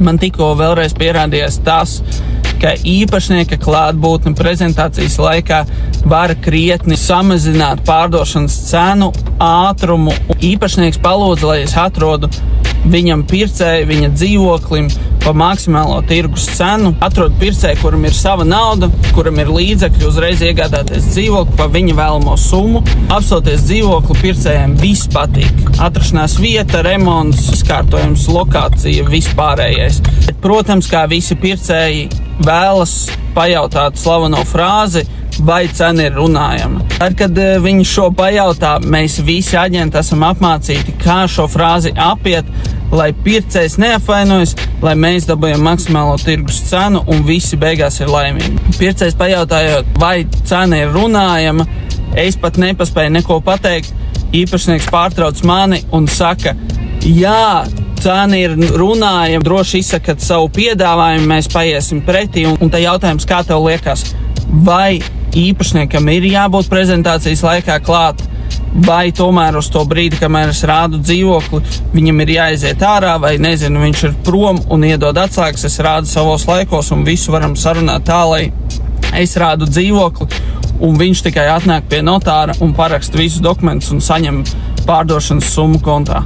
Man tikko vēlreiz pierādījās tas, ka īpašnieka klātbūtne prezentācijas laikā var krietni samazināt pārdošanas cenu, ātrumu. Īpašnieks palūdza, lai es atrodu viņam pircēju, viņa dzīvoklim pa maksimālo tirgus cenu. Atrodu pircēju, kuram ir sava nauda, kuram ir līdzekļi uzreiz iegādāties dzīvokli pa viņa vēlamo summu. Apstoties dzīvokli, pircējiem viss patīk. Atrašanās vieta, remonts, izkārtojums, lokācija, vispārējais. Bet, protams, kā visi pircēji vēlas pajautāt slaveno frāzi, vai cena ir runājama. Tad, kad viņi šo pajautā, mēs visi aģenti esam apmācīti, kā šo frāzi apiet, lai pircējs neapvainojas, lai mēs dabūjam maksimālo tirgus cenu un visi beigās ir laimīgi. Pircējs pajautājot, vai cena ir runājama, es pat nepaspēju neko pateikt. Īpašnieks pārtrauc mani un saka, jā, cena ir runājama, droši izsakat savu piedāvājumu, mēs paiesim pretī. Un tā jautājums, kā tev liekas, vai īpašniekam ir jābūt prezentācijas laikā klāt, vai tomēr uz to brīdi, kamēr es rādu dzīvokli, viņam ir jāiziet ārā, vai nezinu, viņš ir prom un iedod atslēgas, es rādu savos laikos un visu varam sarunāt tā, lai es rādu dzīvokli un viņš tikai atnāk pie notāra un paraksta visus dokumentus un saņem pārdošanas summu kontā.